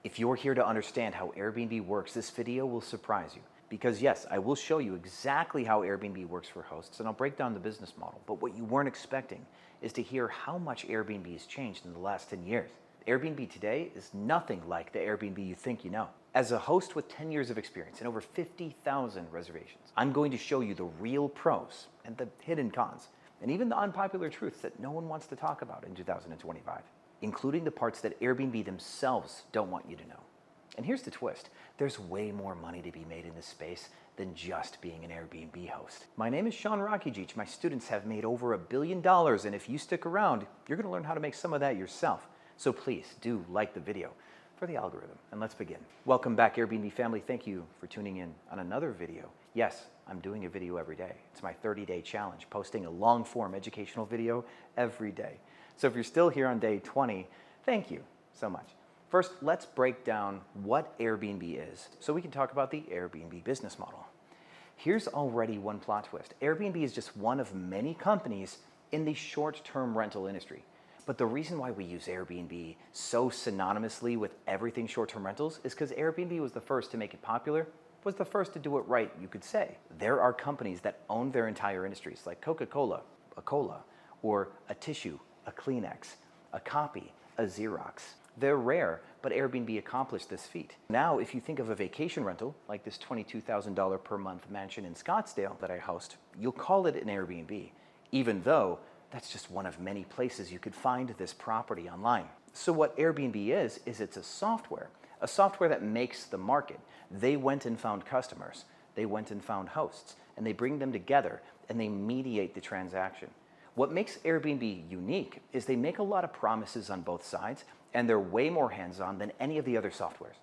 If you're here to understand how Airbnb works, this video will surprise you. Because yes, I will show you exactly how Airbnb works for hosts, and I'll break down the business model. But what you weren't expecting is to hear how much Airbnb has changed in the last 10 years. Airbnb today is nothing like the Airbnb you think you know. As a host with 10 years of experience and over 50,000 reservations, I'm going to show you the real pros and the hidden cons, and even the unpopular truths that no one wants to talk about in 2025, including the parts that Airbnb themselves don't want you to know. And here's the twist. There's way more money to be made in this space than just being an Airbnb host. My name is Sean Rakijic. My students have made over $1 billion, and if you stick around, you're going to learn how to make some of that yourself. So please do like the video for the algorithm, and let's begin. Welcome back, Airbnb family. Thank you for tuning in on another video. Yes, I'm doing a video every day. It's my 30-day challenge, posting a long-form educational video every day. So if you're still here on day 20, thank you so much. First, let's break down what Airbnb is so we can talk about the Airbnb business model. Here's already one plot twist. Airbnb is just one of many companies in the short-term rental industry. But the reason why we use Airbnb so synonymously with everything short-term rentals is because Airbnb was the first to make it popular, was the first to do it right, you could say. There are companies that own their entire industries, like Coca-Cola, a cola, or a tissue, a Kleenex, a copy, a Xerox. They're rare, but Airbnb accomplished this feat. Now, if you think of a vacation rental, like this $22,000 per month mansion in Scottsdale that I host, you'll call it an Airbnb, even though that's just one of many places you could find this property online. So what Airbnb is it's a software that makes the market. They went and found customers, they went and found hosts, and they bring them together and they mediate the transaction. What makes Airbnb unique is they make a lot of promises on both sides, and they're way more hands-on than any of the other softwares.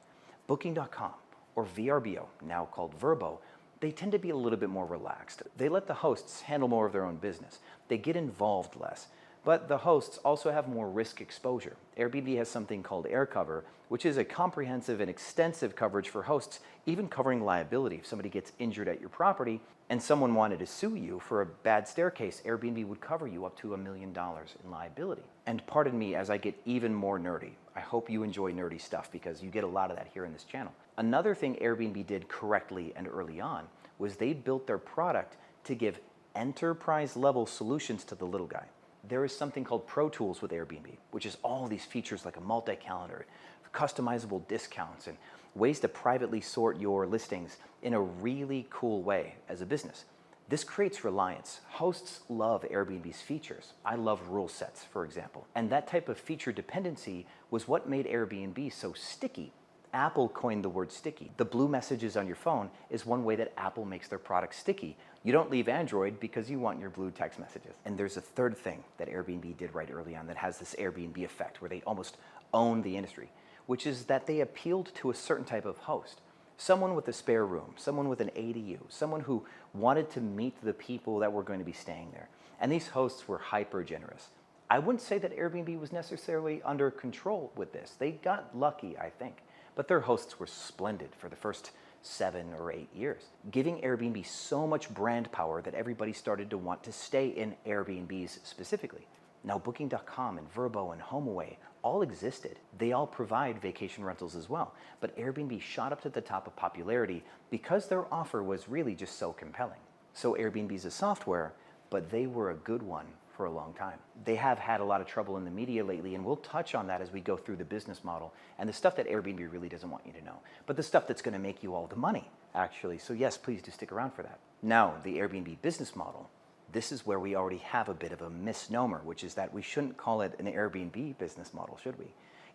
Booking.com or Vrbo, now called Vrbo, they tend to be a little bit more relaxed. They let the hosts handle more of their own business. They get involved less. But the hosts also have more risk exposure. Airbnb has something called Air Cover, which is a comprehensive and extensive coverage for hosts, even covering liability. If somebody gets injured at your property and someone wanted to sue you for a bad staircase, Airbnb would cover you up to $1 million in liability. And pardon me as I get even more nerdy. I hope you enjoy nerdy stuff because you get a lot of that here in this channel. Another thing Airbnb did correctly and early on was they built their product to give enterprise-level solutions to the little guy. There is something called Pro Tools with Airbnb, which is all these features like a multi-calendar, customizable discounts, and ways to privately sort your listings in a really cool way as a business. This creates reliance. Hosts love Airbnb's features. I love rule sets, for example. And that type of feature dependency was what made Airbnb so sticky. Apple coined the word sticky. The blue messages on your phone is one way that Apple makes their product sticky. You don't leave Android because you want your blue text messages. And there's a third thing that Airbnb did right early on that has this Airbnb effect where they almost own the industry, which is that they appealed to a certain type of host. Someone with a spare room, someone with an ADU, someone who wanted to meet the people that were going to be staying there. And these hosts were hyper generous. I wouldn't say that Airbnb was necessarily under control with this. They got lucky, I think. But their hosts were splendid for the first 7 or 8 years, giving Airbnb so much brand power that everybody started to want to stay in Airbnbs specifically. Now, Booking.com and Vrbo and HomeAway all existed. They all provide vacation rentals as well. But Airbnb shot up to the top of popularity because their offer was really just so compelling. So Airbnb is a software, but they were a good one for a long time. They have had a lot of trouble in the media lately, and we'll touch on that as we go through the business model and the stuff that Airbnb really doesn't want you to know, but the stuff that's going to make you all the money, actually. So yes, please do stick around for that. Now, the Airbnb business model, this is where we already have a bit of a misnomer, which is that we shouldn't call it an Airbnb business model, should we?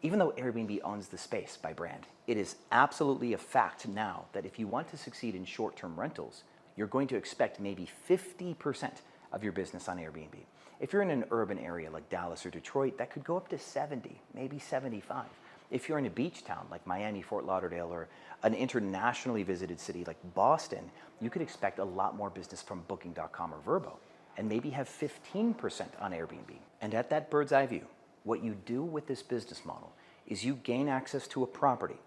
Even though Airbnb owns the space by brand, it is absolutely a fact now that if you want to succeed in short-term rentals, you're going to expect maybe 50% of your business on Airbnb. If you're in an urban area like Dallas or Detroit, that could go up to 70, maybe 75. If you're in a beach town like Miami, Fort Lauderdale, or an internationally visited city like Boston, you could expect a lot more business from Booking.com or Vrbo, and maybe have 15% on Airbnb. And at that bird's eye view, what you do with this business model is you gain access to a property,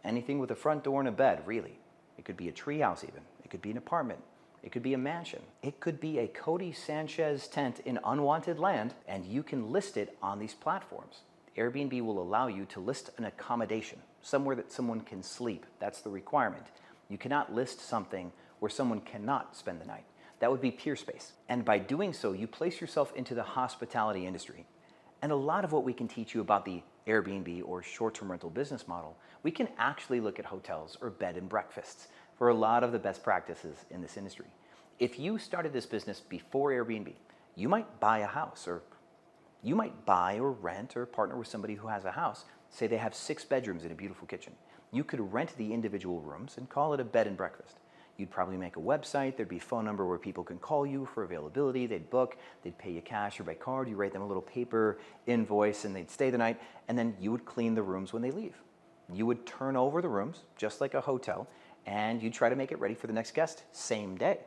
anything with a front door and a bed, really. It could be a treehouse even, it could be an apartment, it could be a mansion. It could be a Cody Sanchez tent in unwanted land, and you can list it on these platforms. Airbnb will allow you to list an accommodation, somewhere that someone can sleep. That's the requirement. You cannot list something where someone cannot spend the night. That would be peer space. And by doing so, you place yourself into the hospitality industry. And a lot of what we can teach you about the Airbnb or short-term rental business model, we can actually look at hotels or bed and breakfasts for a lot of the best practices in this industry. If you started this business before Airbnb, you might buy a house, or you might buy or rent or partner with somebody who has a house. Say they have 6 bedrooms and a beautiful kitchen. You could rent the individual rooms and call it a bed and breakfast. You'd probably make a website, there'd be a phone number where people can call you for availability, they'd book, they'd pay you cash or by card, you write them a little paper invoice and they'd stay the night, and then you would clean the rooms when they leave. You would turn over the rooms, just like a hotel, and you'd try to make it ready for the next guest, same day.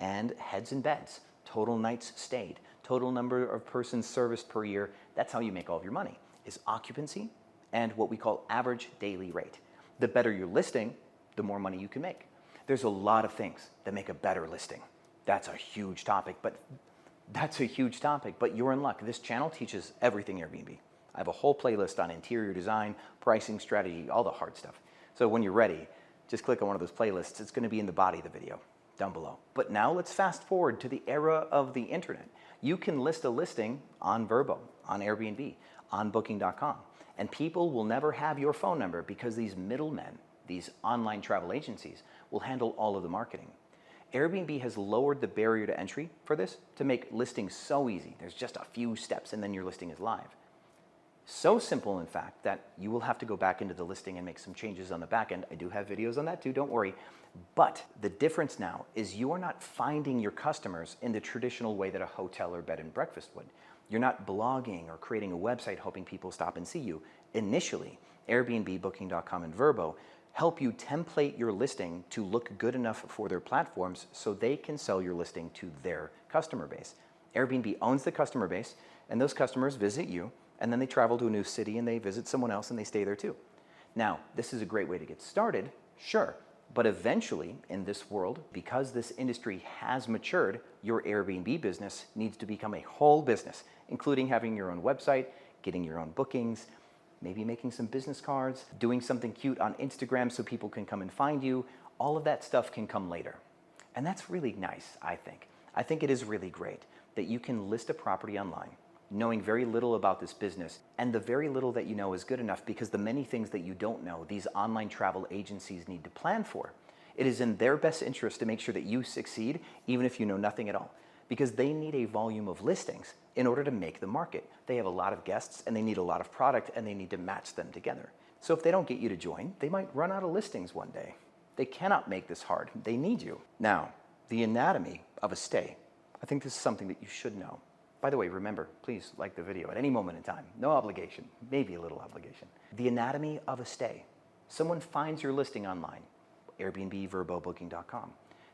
And heads and beds, total nights stayed, total number of persons serviced per year, that's how you make all of your money, is occupancy and what we call average daily rate. The better your listing, the more money you can make. There's a lot of things that make a better listing. That's a huge topic, but you're in luck. This channel teaches everything Airbnb. I have a whole playlist on interior design, pricing strategy, all the hard stuff. So when you're ready, just click on one of those playlists. It's going to be in the body of the video down below. But now let's fast forward to the era of the internet. You can list a listing on Vrbo, on Airbnb, on Booking.com, and people will never have your phone number because these middlemen, these online travel agencies, will handle all of the marketing. Airbnb has lowered the barrier to entry for this to make listings so easy. There's just a few steps and then your listing is live. So simple, in fact, that you will have to go back into the listing and make some changes on the back end. I do have videos on that too, don't worry. But the difference now is you are not finding your customers in the traditional way that a hotel or bed and breakfast would. You're not blogging or creating a website hoping people stop and see you. Initially, Airbnb, Booking.com, and Vrbo help you template your listing to look good enough for their platforms so they can sell your listing to their customer base. Airbnb owns the customer base, and those customers visit you, and then they travel to a new city and they visit someone else and they stay there too. Now, this is a great way to get started, sure, but eventually in this world, because this industry has matured, your Airbnb business needs to become a whole business, including having your own website, getting your own bookings, maybe making some business cards, doing something cute on Instagram so people can come and find you. All of that stuff can come later. And that's really nice, I think. I think it is really great that you can list a property online, knowing very little about this business, and the very little that you know is good enough because the many things that you don't know, these online travel agencies need to plan for. It is in their best interest to make sure that you succeed, even if you know nothing at all, because they need a volume of listings in order to make the market. They have a lot of guests and they need a lot of product and they need to match them together. So if they don't get you to join, they might run out of listings one day. They cannot make this hard. They need you. Now, the anatomy of a stay. I think this is something that you should know. By the way, remember, please like the video at any moment in time. No obligation, maybe a little obligation. The anatomy of a stay. Someone finds your listing online, Airbnb, Vrbo, Booking.com.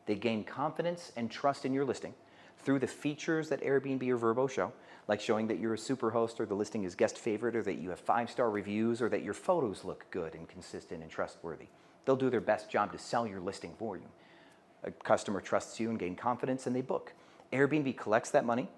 They gain confidence and trust in your listing through the features that Airbnb or Vrbo show, like showing that you're a super host or the listing is guest favorite or that you have 5-star reviews or that your photos look good and consistent and trustworthy. They'll do their best job to sell your listing for you. A customer trusts you and gain confidence and they book. Airbnb collects that money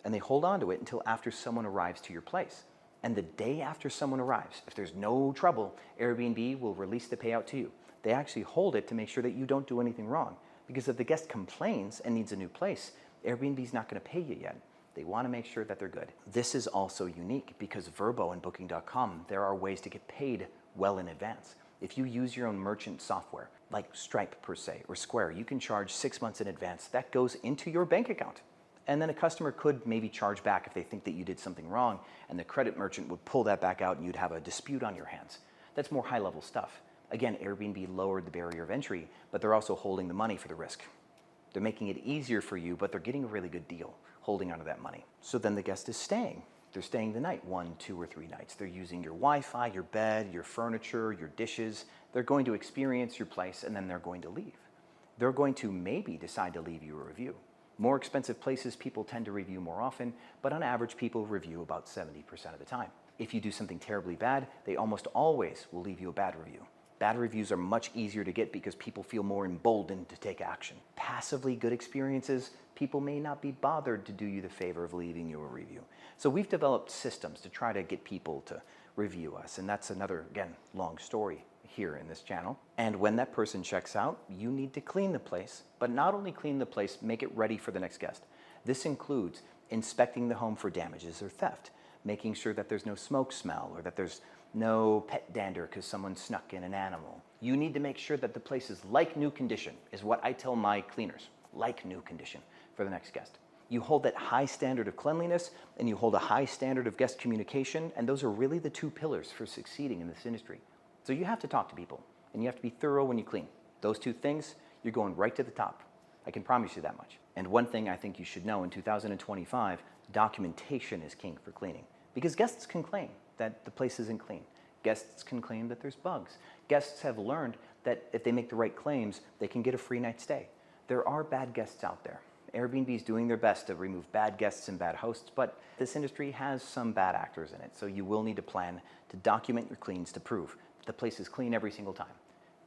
and they hold on to it until after someone arrives to your place. And the day after someone arrives, if there's no trouble, Airbnb will release the payout to you. They actually hold it to make sure that you don't do anything wrong. Because if the guest complains and needs a new place, Airbnb's not going to pay you yet. They want to make sure that they're good. This is also unique because Vrbo and Booking.com, there are ways to get paid well in advance. If you use your own merchant software, like Stripe per se, or Square, you can charge 6 months in advance. That goes into your bank account. And then a customer could maybe charge back if they think that you did something wrong, and the credit merchant would pull that back out and you'd have a dispute on your hands. That's more high-level stuff. Again, Airbnb lowered the barrier of entry, but they're also holding the money for the risk. They're making it easier for you, but they're getting a really good deal holding onto that money. So then the guest is staying. They're staying the night, 1, 2, or 3 nights. They're using your Wi-Fi, your bed, your furniture, your dishes. They're going to experience your place, and then they're going to leave. They're going to maybe decide to leave you a review. More expensive places, people tend to review more often, but on average, people review about 70% of the time. If you do something terribly bad, they almost always will leave you a bad review. Bad reviews are much easier to get because people feel more emboldened to take action. Passively good experiences, people may not be bothered to do you the favor of leaving you a review. So we've developed systems to try to get people to review us. And that's another, again, long story here in this channel. And when that person checks out, you need to clean the place, but not only clean the place, make it ready for the next guest. This includes inspecting the home for damages or theft, making sure that there's no smoke smell or that there's no pet dander because someone snuck in an animal. You need to make sure that the place is like new condition, is what I tell my cleaners, like new condition for the next guest. You hold that high standard of cleanliness and you hold a high standard of guest communication, and those are really the two pillars for succeeding in this industry. So you have to talk to people and you have to be thorough when you clean. Those two things, you're going right to the top. I can promise you that much. And one thing I think you should know in 2025, documentation is king for cleaning, because guests can claim that the place isn't clean. Guests can claim that there's bugs. Guests have learned that if they make the right claims, they can get a free night stay. There are bad guests out there. Airbnb is doing their best to remove bad guests and bad hosts, but this industry has some bad actors in it, so you will need to plan to document your cleans to prove that the place is clean every single time.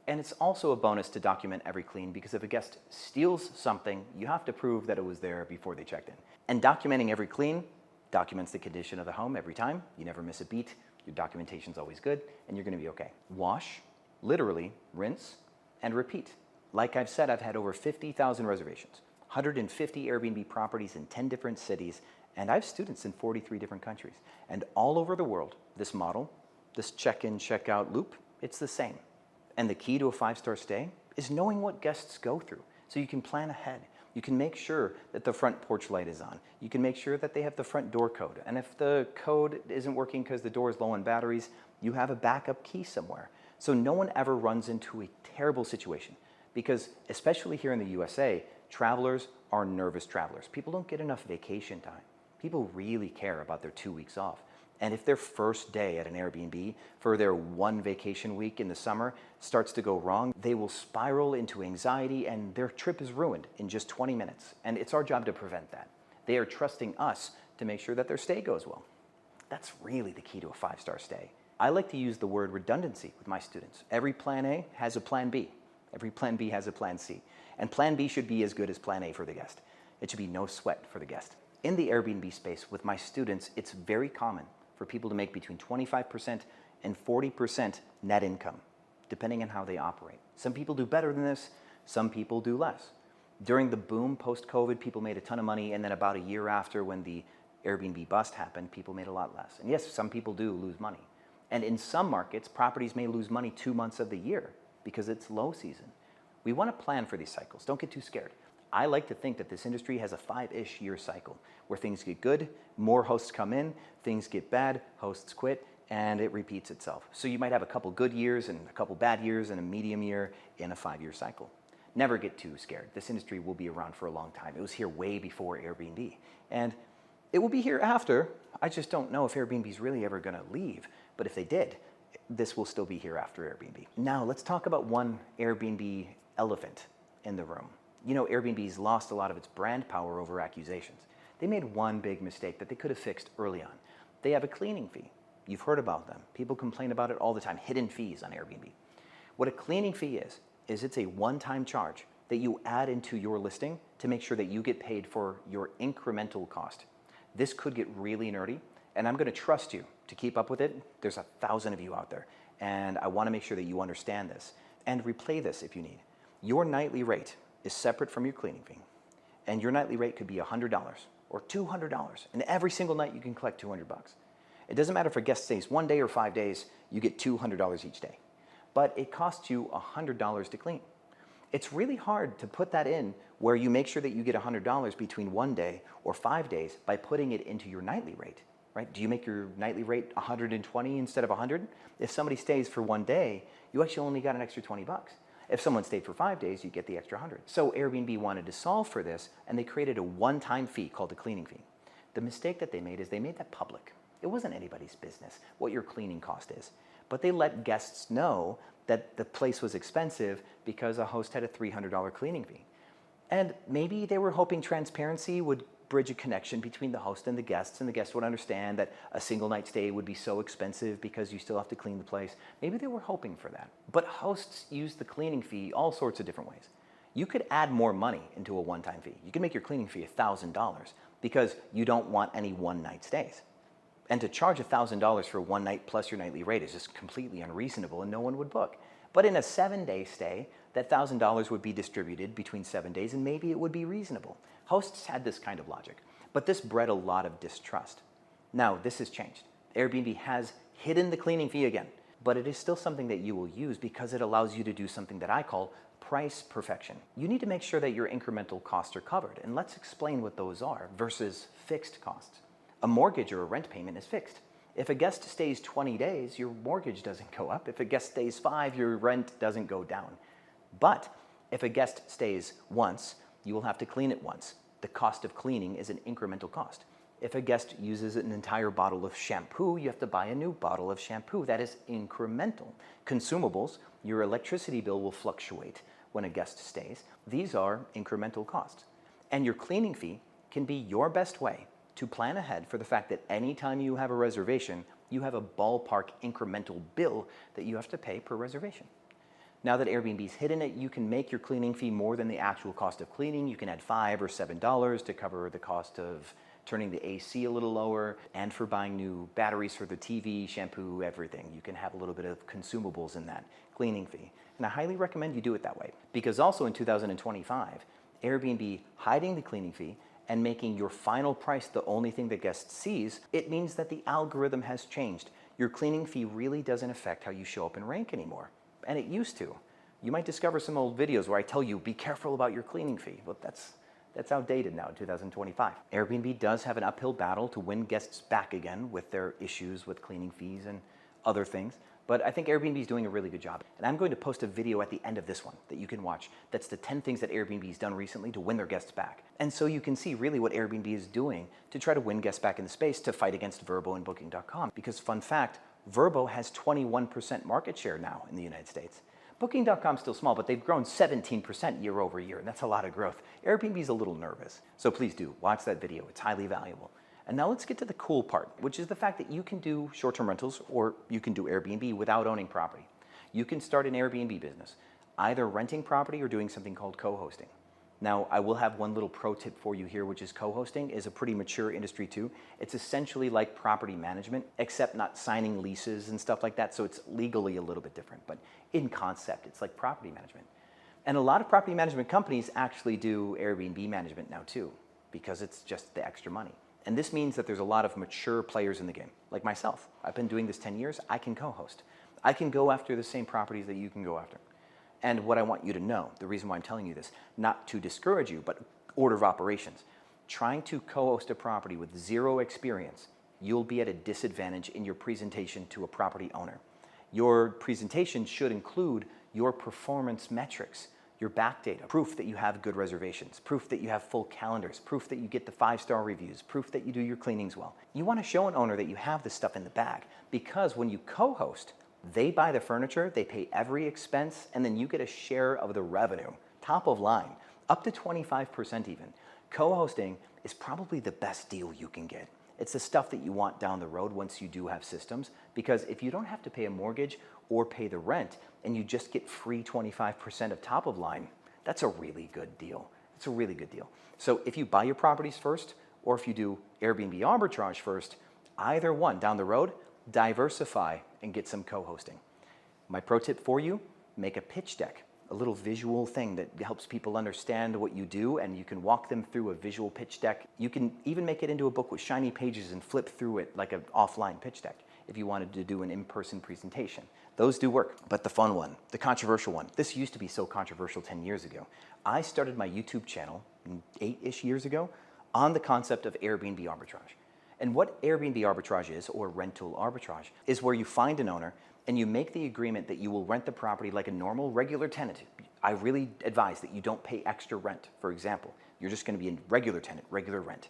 And it's also a bonus to document every clean, because if a guest steals something, you have to prove that it was there before they checked in. And documenting every clean documents the condition of the home every time. You never miss a beat. Your documentation's always good, and you're going to be okay. Wash, literally rinse, and repeat. Like I've said, I've had over 50,000 reservations, 150 Airbnb properties in 10 different cities, and I have students in 43 different countries. And all over the world, this model, this check-in, check-out loop, it's the same. And the key to a 5-star stay is knowing what guests go through, so you can plan ahead. You can make sure that the front porch light is on. You can make sure that they have the front door code. And if the code isn't working because the door is low on batteries, you have a backup key somewhere. So no one ever runs into a terrible situation, because especially here in the USA, travelers are nervous travelers. People don't get enough vacation time. People really care about their 2 weeks off. And if their first day at an Airbnb for their one vacation week in the summer starts to go wrong, they will spiral into anxiety and their trip is ruined in just 20 minutes. And it's our job to prevent that. They are trusting us to make sure that their stay goes well. That's really the key to a 5-star stay. I like to use the word redundancy with my students. Every plan A has a plan B. Every plan B has a plan C. And plan B should be as good as plan A for the guest. It should be no sweat for the guest. In the Airbnb space with my students, it's very common for people to make between 25% and 40% net income, depending on how they operate. Some people do better than this, some people do less. During the boom post-COVID, people made a ton of money, and then about a year after, when the Airbnb bust happened, people made a lot less. And yes, some people do lose money. And in some markets, properties may lose money 2 months of the year because it's low season. We want to plan for these cycles. Don't get too scared. I like to think that this industry has a 5-ish year cycle where things get good, more hosts come in, things get bad, hosts quit, and it repeats itself. So you might have a couple good years and a couple bad years and a medium year in a 5-year cycle. Never get too scared. This industry will be around for a long time. It was here way before Airbnb. And it will be here after. I just don't know if Airbnb is really ever going to leave. But if they did, this will still be here after Airbnb. Now let's talk about one Airbnb elephant in the room. You know, Airbnb's lost a lot of its brand power over accusations. They made one big mistake that they could have fixed early on. They have a cleaning fee. You've heard about them. People complain about it all the time, hidden fees on Airbnb. What a cleaning fee is it's a one-time charge that you add into your listing to make sure that you get paid for your incremental cost. This could get really nerdy, and I'm going to trust you to keep up with it. There's 1,000 of you out there, and I want to make sure that you understand this. And replay this if you need. Your nightly rate is separate from your cleaning fee. And your nightly rate could be $100 or $200. And every single night you can collect $200. It doesn't matter if a guest stays 1 day or 5 days, you get $200 each day. But it costs you $100 to clean. It's really hard to put that in where you make sure that you get $100 between 1 day or 5 days by putting it into your nightly rate, right? Do you make your nightly rate 120 instead of 100? If somebody stays for 1 day, you actually only got an extra $20. If someone stayed for 5 days, you get the extra 100. So Airbnb wanted to solve for this, and they created a one-time fee called a cleaning fee. The mistake that they made is they made that public. It wasn't anybody's business what your cleaning cost is, but they let guests know that the place was expensive because a host had a $300 cleaning fee. And maybe they were hoping transparency would bridge a connection between the host and the guests would understand that a single night stay would be so expensive because you still have to clean the place. Maybe they were hoping for that. But hosts use the cleaning fee all sorts of different ways. You could add more money into a one-time fee. You can make your cleaning fee $1,000 because you don't want any one-night stays. And to charge $1,000 for one night plus your nightly rate is just completely unreasonable and no one would book. But in a 7-day stay, that $1,000 would be distributed between 7 days and maybe it would be reasonable. Hosts had this kind of logic, but this bred a lot of distrust. Now, this has changed. Airbnb has hidden the cleaning fee again, but it is still something that you will use because it allows you to do something that I call price perfection. You need to make sure that your incremental costs are covered, and let's explain what those are versus fixed costs. A mortgage or a rent payment is fixed. If a guest stays 20 days, your mortgage doesn't go up. If a guest stays 5, your rent doesn't go down. But if a guest stays once, you will have to clean it once. The cost of cleaning is an incremental cost. If a guest uses an entire bottle of shampoo, you have to buy a new bottle of shampoo. That is incremental. Consumables, your electricity bill will fluctuate when a guest stays. These are incremental costs. And your cleaning fee can be your best way to plan ahead for the fact that anytime you have a reservation, you have a ballpark incremental bill that you have to pay per reservation. Now that Airbnb's hidden it, you can make your cleaning fee more than the actual cost of cleaning. You can add $5 or $7 to cover the cost of turning the AC a little lower, and for buying new batteries for the TV, shampoo, everything. You can have a little bit of consumables in that cleaning fee. And I highly recommend you do it that way. Because also in 2025, Airbnb hiding the cleaning fee and making your final price the only thing the guest sees, it means that the algorithm has changed. Your cleaning fee really doesn't affect how you show up and rank anymore. And it used to. You might discover some old videos where I tell you, be careful about your cleaning fee. But that's outdated now in 2025. Airbnb does have an uphill battle to win guests back again with their issues with cleaning fees and other things. But I think Airbnb is doing a really good job. And I'm going to post a video at the end of this one that you can watch. That's the 10 things that Airbnb has done recently to win their guests back. And so you can see really what Airbnb is doing to try to win guests back in the space to fight against Vrbo and Booking.com. Because fun fact, Vrbo has 21% market share now in the United States. Booking.com is still small, but they've grown 17% year over year, and that's a lot of growth. Airbnb is a little nervous. So please do, watch that video. It's highly valuable. And now let's get to the cool part, which is the fact that you can do short-term rentals or you can do Airbnb without owning property. You can start an Airbnb business, either renting property or doing something called co-hosting. Now, I will have one little pro tip for you here, which is co-hosting is a pretty mature industry too. It's essentially like property management, except not signing leases and stuff like that, so it's legally a little bit different. But in concept, it's like property management. And a lot of property management companies actually do Airbnb management now too, because it's just the extra money. And this means that there's a lot of mature players in the game, like myself. I've been doing this 10 years, I can co-host. I can go after the same properties that you can go after. And what I want you to know, the reason why I'm telling you this, not to discourage you, but order of operations. Trying to co-host a property with zero experience, you'll be at a disadvantage in your presentation to a property owner. Your presentation should include your performance metrics, your back data, proof that you have good reservations, proof that you have full calendars, proof that you get the 5-star reviews, proof that you do your cleanings well. You want to show an owner that you have this stuff in the bag, because when you co-host, they buy the furniture, they pay every expense, and then you get a share of the revenue, top of line, up to 25% even. Co-hosting is probably the best deal you can get. It's the stuff that you want down the road once you do have systems, because if you don't have to pay a mortgage or pay the rent, and you just get free 25% of top of line, that's a really good deal. It's a really good deal. So if you buy your properties first, or if you do Airbnb arbitrage first, either one down the road, diversify and get some co-hosting. My pro tip for you, make a pitch deck, a little visual thing that helps people understand what you do, and you can walk them through a visual pitch deck. You can even make it into a book with shiny pages and flip through it like an offline pitch deck if you wanted to do an in-person presentation. Those do work, but the fun one, the controversial one, this used to be so controversial 10 years ago. I started my YouTube channel 8-ish years ago on the concept of Airbnb arbitrage. And what Airbnb arbitrage is, or rental arbitrage, is where you find an owner and you make the agreement that you will rent the property like a normal, regular tenant. I really advise that you don't pay extra rent, for example. You're just going to be a regular tenant, regular rent.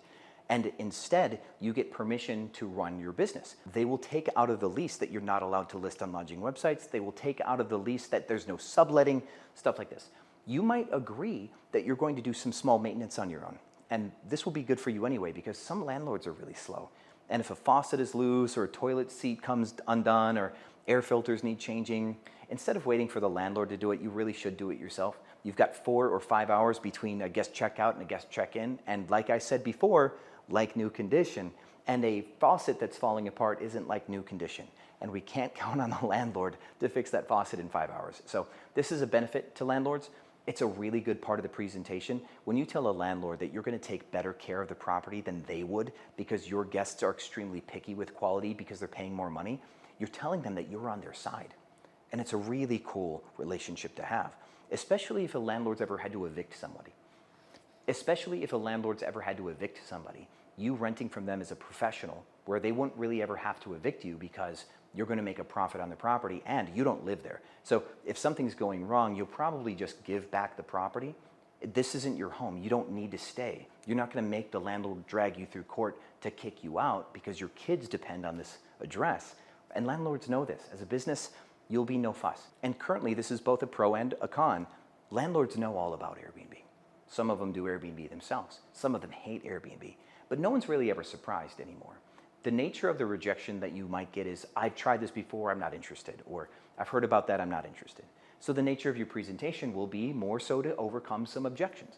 And instead, you get permission to run your business. They will take out of the lease that you're not allowed to list on lodging websites. They will take out of the lease that there's no subletting, stuff like this. You might agree that you're going to do some small maintenance on your own. And this will be good for you anyway, because some landlords are really slow. And if a faucet is loose or a toilet seat comes undone or air filters need changing, instead of waiting for the landlord to do it, you really should do it yourself. You've got 4 or 5 hours between a guest checkout and a guest check-in. And like I said before, like new condition, And a faucet that's falling apart isn't like new condition. And we can't count on the landlord to fix that faucet in 5 hours. So this is a benefit to landlords. It's a really good part of the presentation. When you tell a landlord that you're going to take better care of the property than they would because your guests are extremely picky with quality because they're paying more money, you're telling them that you're on their side. And it's a really cool relationship to have, especially if a landlord's ever had to evict somebody. You renting from them as a professional, where they won't really ever have to evict you because you're going to make a profit on the property and you don't live there. So if something's going wrong, you'll probably just give back the property. This isn't your home. You don't need to stay. You're not going to make the landlord drag you through court to kick you out because your kids depend on this address. And landlords know this. As a business, you'll be no fuss. And currently, this is both a pro and a con. Landlords know all about Airbnb. Some of them do Airbnb themselves. Some of them hate Airbnb. But no one's really ever surprised anymore. The nature of the rejection that you might get is, I've tried this before, I'm not interested, or I've heard about that, I'm not interested. So the nature of your presentation will be more so to overcome some objections.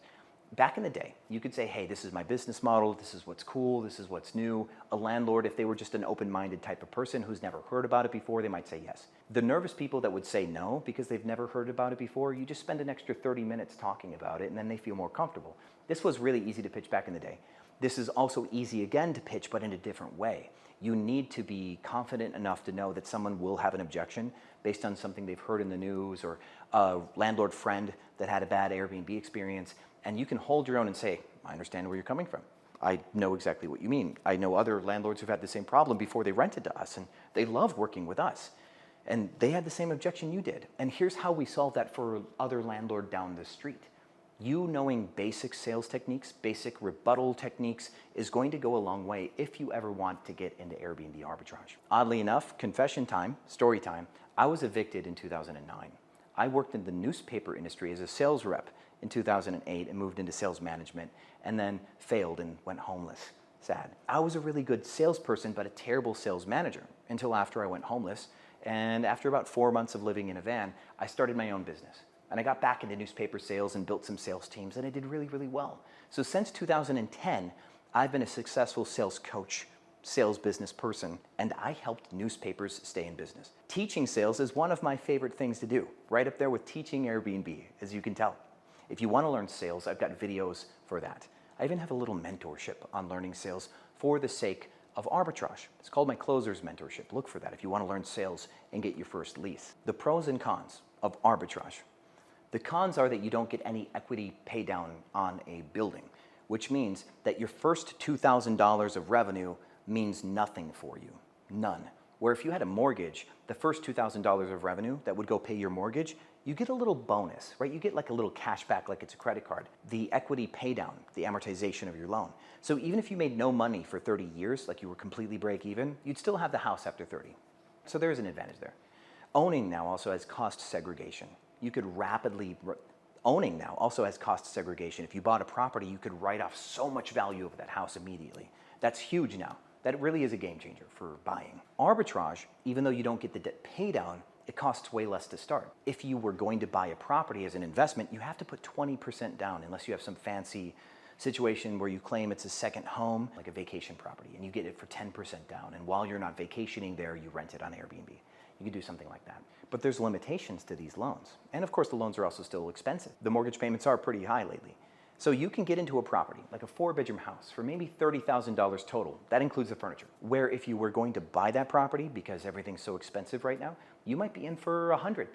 Back in the day, you could say, hey, this is my business model, this is what's cool, this is what's new. A landlord, if they were just an open-minded type of person who's never heard about it before, they might say yes. The nervous people that would say no because they've never heard about it before, you just spend an extra 30 minutes talking about it and then they feel more comfortable. This was really easy to pitch back in the day. This is also easy again to pitch, but in a different way. You need to be confident enough to know that someone will have an objection based on something they've heard in the news or a landlord friend that had a bad Airbnb experience. And you can hold your own and say, I understand where you're coming from. I know exactly what you mean. I know other landlords who've had the same problem before they rented to us, and they love working with us. And they had the same objection you did. And here's how we solve that for other landlord down the street. You knowing basic sales techniques, basic rebuttal techniques is going to go a long way if you ever want to get into Airbnb arbitrage. Oddly enough, confession time, story time, I was evicted in 2009. I worked in the newspaper industry as a sales rep in 2008 and moved into sales management and then failed and went homeless. Sad. I was a really good salesperson but a terrible sales manager until after I went homeless, and after about 4 months of living in a van, I started my own business. And I got back into newspaper sales and built some sales teams, and I did really, really well. So since 2010, I've been a successful sales coach, sales business person, and I helped newspapers stay in business. Teaching sales is one of my favorite things to do, right up there with teaching Airbnb, as you can tell. If you want to learn sales, I've got videos for that. I even have a little mentorship on learning sales for the sake of arbitrage. It's called my Closers Mentorship. Look for that if you want to learn sales and get your first lease. The pros and cons of arbitrage. The cons are that you don't get any equity pay down on a building, which means that your first $2,000 of revenue means nothing for you, none. Where if you had a mortgage, the first $2,000 of revenue that would go pay your mortgage, you get a little bonus, right? You get like a little cash back like it's a credit card. The equity pay down, the amortization of your loan. So even if you made no money for 30 years, like you were completely break even, you'd still have the house after 30. So there is an advantage there. Owning now also has cost segregation. You could owning now also has cost segregation. If you bought a property, you could write off so much value of that house immediately. That's huge now. That really is a game changer for buying. Arbitrage, even though you don't get the debt pay down, it costs way less to start. If you were going to buy a property as an investment, you have to put 20% down unless you have some fancy situation where you claim it's a second home, like a vacation property, and you get it for 10% down. And while you're not vacationing there, you rent it on Airbnb. You could do something like that. But there's limitations to these loans. And of course, the loans are also still expensive. The mortgage payments are pretty high lately. So you can get into a property, like a 4-bedroom house, for maybe $30,000 total. That includes the furniture. Where if you were going to buy that property, because everything's so expensive right now, you might be in for $100,000,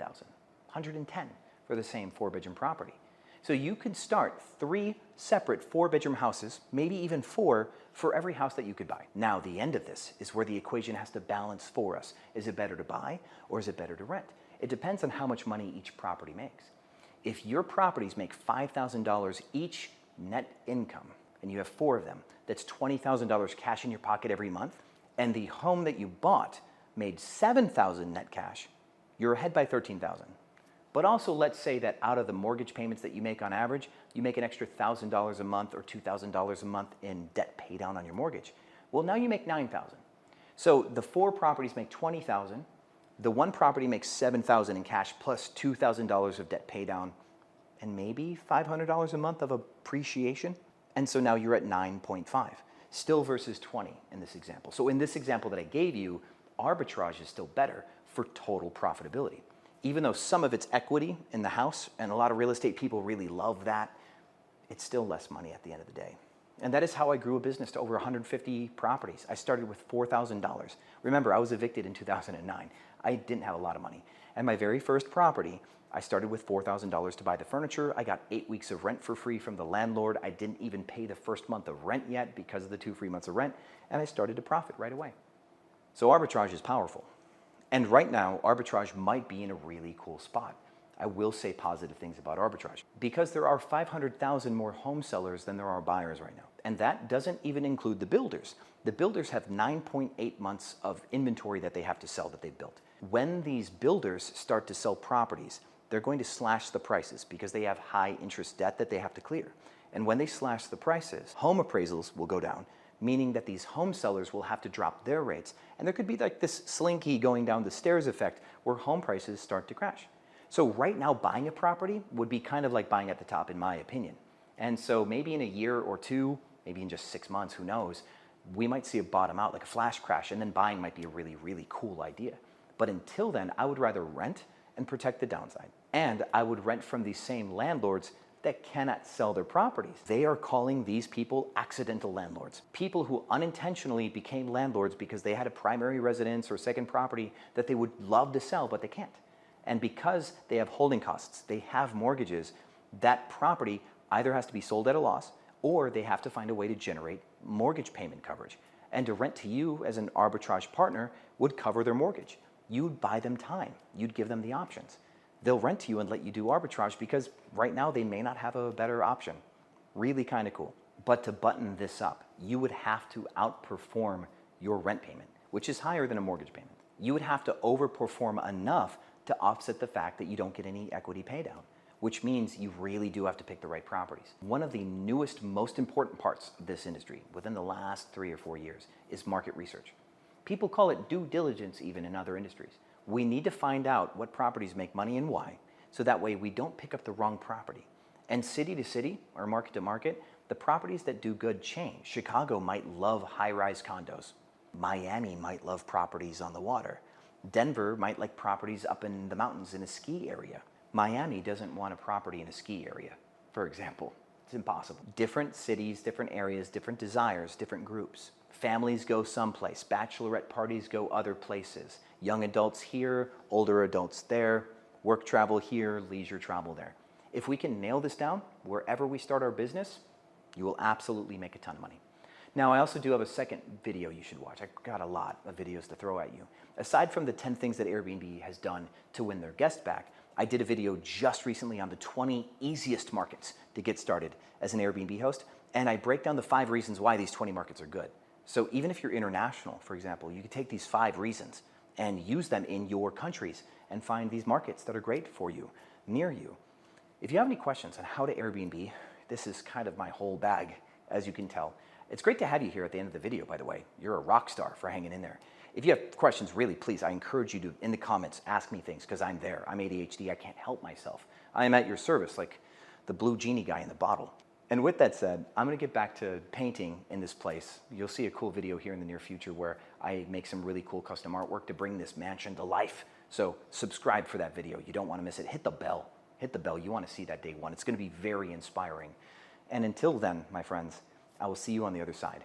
$110,000 for the same 4-bedroom property. So you could start 3 separate 4-bedroom houses, maybe even 4, for every house that you could buy. Now, the end of this is where the equation has to balance for us. Is it better to buy or is it better to rent? It depends on how much money each property makes. If your properties make $5,000 each net income, and you have 4 of them, that's $20,000 cash in your pocket every month, and the home that you bought made $7,000 net cash, you're ahead by $13,000. But also, let's say that out of the mortgage payments that you make on average, you make an extra $1,000 a month or $2,000 a month in debt pay down on your mortgage. Well, now you make $9,000. So the 4 properties make $20,000. The 1 property makes $7,000 in cash plus $2,000 of debt pay down and maybe $500 a month of appreciation. And so now you're at 9.5. Still versus 20 in this example. So in this example that I gave you, arbitrage is still better for total profitability. Even though some of it's equity in the house, and a lot of real estate people really love that, it's still less money at the end of the day. And that is how I grew a business to over 150 properties. I started with $4,000. Remember, I was evicted in 2009. I didn't have a lot of money. And my very first property, I started with $4,000 to buy the furniture. I got 8 weeks of rent for free from the landlord. I didn't even pay the first month of rent yet because of the 2 free months of rent. And I started to profit right away. So arbitrage is powerful. And right now, arbitrage might be in a really cool spot. I will say positive things about arbitrage because there are 500,000 more home sellers than there are buyers right now. And that doesn't even include the builders. The builders have 9.8 months of inventory that they have to sell that they've built. When these builders start to sell properties, they're going to slash the prices because they have high interest debt that they have to clear. And when they slash the prices, home appraisals will go down, meaning that these home sellers will have to drop their rates. And there could be like this slinky going down the stairs effect where home prices start to crash. So right now, buying a property would be kind of like buying at the top, in my opinion. And so maybe in a year or two, maybe in just 6 months, who knows, we might see a bottom out, like a flash crash, and then buying might be a really, really cool idea. But until then, I would rather rent and protect the downside. And I would rent from these same landlords that cannot sell their properties. They are calling these people accidental landlords. People who unintentionally became landlords because they had a primary residence or second property that they would love to sell, but they can't. And because they have holding costs, they have mortgages, that property either has to be sold at a loss or they have to find a way to generate mortgage payment coverage. And to rent to you as an arbitrage partner would cover their mortgage. You'd buy them time. You'd give them the options. They'll rent to you and let you do arbitrage because right now they may not have a better option. Really kind of cool. But to button this up, you would have to outperform your rent payment, which is higher than a mortgage payment. You would have to overperform enough to offset the fact that you don't get any equity pay down, which means you really do have to pick the right properties. One of the newest, most important parts of this industry within the last 3 or 4 years is market research. People call it due diligence even in other industries. We need to find out what properties make money and why, so that way we don't pick up the wrong property. And city to city or market to market, the properties that do good change. Chicago might love high-rise condos. Miami might love properties on the water. Denver might like properties up in the mountains in a ski area. Miami doesn't want a property in a ski area, for example. It's impossible. Different cities, different areas, different desires, different groups. Families go someplace. Bachelorette parties go other places. Young adults here, older adults there. Work travel here, leisure travel there. If we can nail this down, wherever we start our business, you will absolutely make a ton of money. Now, I also do have a second video you should watch. I got a lot of videos to throw at you. Aside from the 10 things that Airbnb has done to win their guests back, I did a video just recently on the 20 easiest markets to get started as an Airbnb host, and I break down the 5 reasons why these 20 markets are good. So even if you're international, for example, you can take these 5 reasons and use them in your countries and find these markets that are great for you, near you. If you have any questions on how to Airbnb, this is kind of my whole bag, as you can tell. It's great to have you here at the end of the video, by the way. You're a rock star for hanging in there. If you have questions, really, please, I encourage you to, in the comments, ask me things, because I'm there. I'm ADHD, I can't help myself. I am at your service, like the blue genie guy in the bottle. And with that said, I'm gonna get back to painting in this place. You'll see a cool video here in the near future where I make some really cool custom artwork to bring this mansion to life. So subscribe for that video. You don't wanna miss it. Hit the bell. Hit the bell. You wanna see that day one. It's gonna be very inspiring. And until then, my friends, I will see you on the other side.